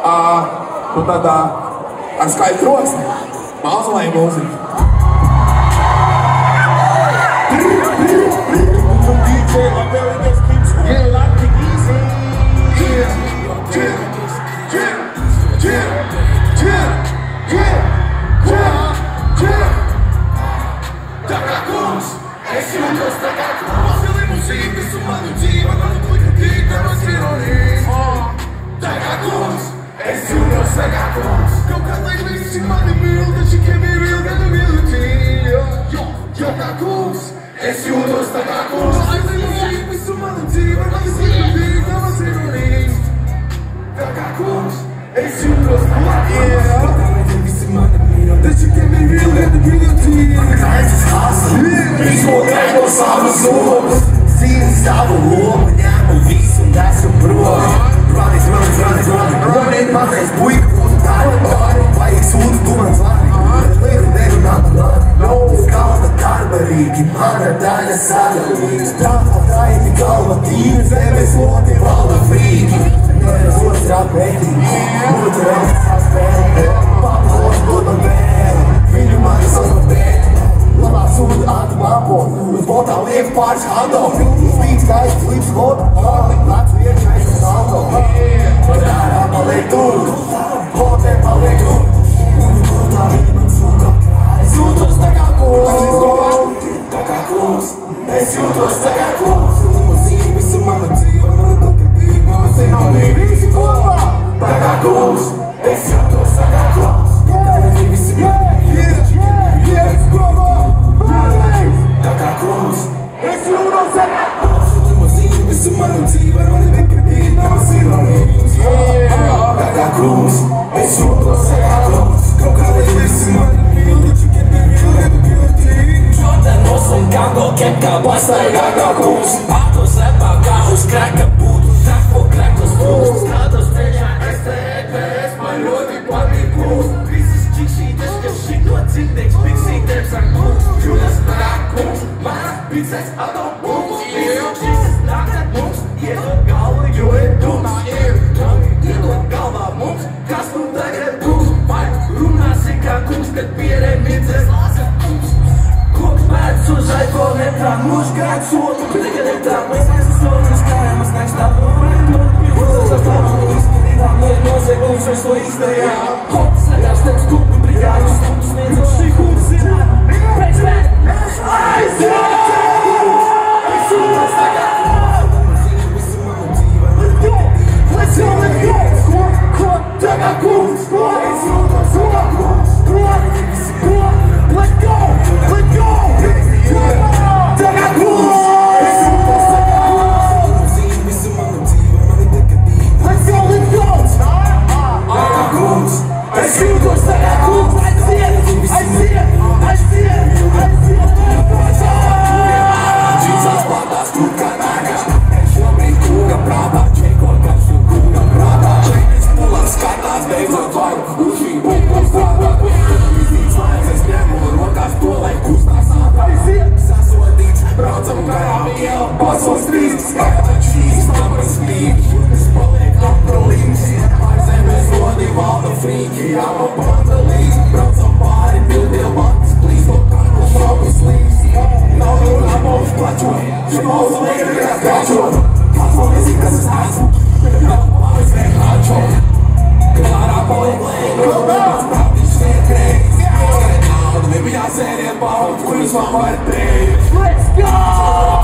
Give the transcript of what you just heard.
Nu tad ar skaļu troksni mauzolēja mūziku. DJ Abilities keeps getting like the easy. Taka kungs, es jūtos taka kungs. Mazliet mūzika, visu manu dzīvi, manu puiku tavas ironijas. Taka kungs, es jūtos taka kungs. Kaut kā lai visi mani mīl, taču kemi real, gadu mīlutīja. Taka kungs, es jūtos taka kungs. Mazliet mūzika, visu manu dzīvi, manu puiku tavas ironijas. Taka kungs, es jūtos taka kungs. Kaut kā lai visi mani mīl, taču kemi real, gadu mīlutīja. Izmokēju no savas zopas, zini savu lomu, ņēmu visu un nesu prom. Runīt mazais puika, būtu tādi, vajag sūdu, tu man zvani. Lieku nerunāt mani, uz galda karbarīgi, mana daļa sadalīgs. Tāpat taiti galva tīra, zemes loti valda frīgi. Neres otrā pētīgi, būtu reizes spēlē. Papalos dod man vēl, viņu mani sasma pētīgi. Labā sūda atmapo, uz botā liek pāris hando. Spīts gaisa, slips voda, lats iekšais uz auto. Dārā paliek tur, hotē paliek tur. Un gotā man sūka, es jūtos tā kā kungs. Tā kā kungs, es jūtos tā kā kungs. Limuzīna, visu manu dzīvi, manu pakatību, manu sinonību. Visi kopā, tā kā kungs, es jūtos tā kā kungs. Visi tā kā kungs, es jūtos tā kā kungs. Limuzīna, visu manu dzīvi, manu pakatību, manu sinonību. Tā kā kungs, es jūtos tā kā kungs. Kaut kā lai visi mani mīl, taču kemi real, gadu mīlutīja. Jordanos un Kango kepkā pastaigā kā kungs. Pārtos repā kā uz kreka būtu, trako krekos būs. Skatos priekšā STEPS, man ļoti patīk būs. Visas čikšītes, ka šito citnieks, piksītēms ar kungs. Jūtas tā kā kungs, manas pizzas autobums. Visas čikšītes nāk ar mums, iedod galvu, jo ir dums. Iedod galvā mums, kas nu tagad būs. Vai runāsi kā kungs, kad pierē midzes lāsa kungs. Koks pēc uz iPhone ekrānu, mūs grāk sotu, tagad ekrānu. Mēs aizsaunas kājamas, nekstāv novērt. Uzsas ar tādu izpildītām, lai noziegums vairs to izdarījām. Koks sagās tevis kupi brigāļus, stundu sniedzot šī kungs zināt. Pēc mēs aiziet! Es jūtos tā kā let's go, let's go! Tā kā kungs, es jūtos tā kā kungs. Let's go, let's go! Tā kā kungs, es jūtos tā kā kungs. Let's go, let's go! Tā kā kungs, es jūtos tā kā kungs. Aiziet! Džīsās platās tur kā nākas. Šobrīd kunga prātā, čeko kapsu kunga prātā. Čekis pulās skatās, beidzot varu, uz šī punktu strādāt. Vizīts laiks, es ņemu rokās to, lai kustās ātrāk. Sasodīts, braucam garām ielu, pasos trīs. Skatāt šīs nabras flīgi, šurkas paliek apralīgs. Pār zemes lodi valda frīgi, jāma pandalīs. Braucam pāri, pildiem matas plīs, no kādu šaukas līgs. Nav runā mums plačot, šim mūsu liekas gačot. Kāds man nezin, kas es esmu, nav pāris vienkāršot. Kad ārā paliek lēni, kāds prātiņš sēkrējis. Skai naudu, nebijā sēriet paudu, kuras man var treiz. Let's go!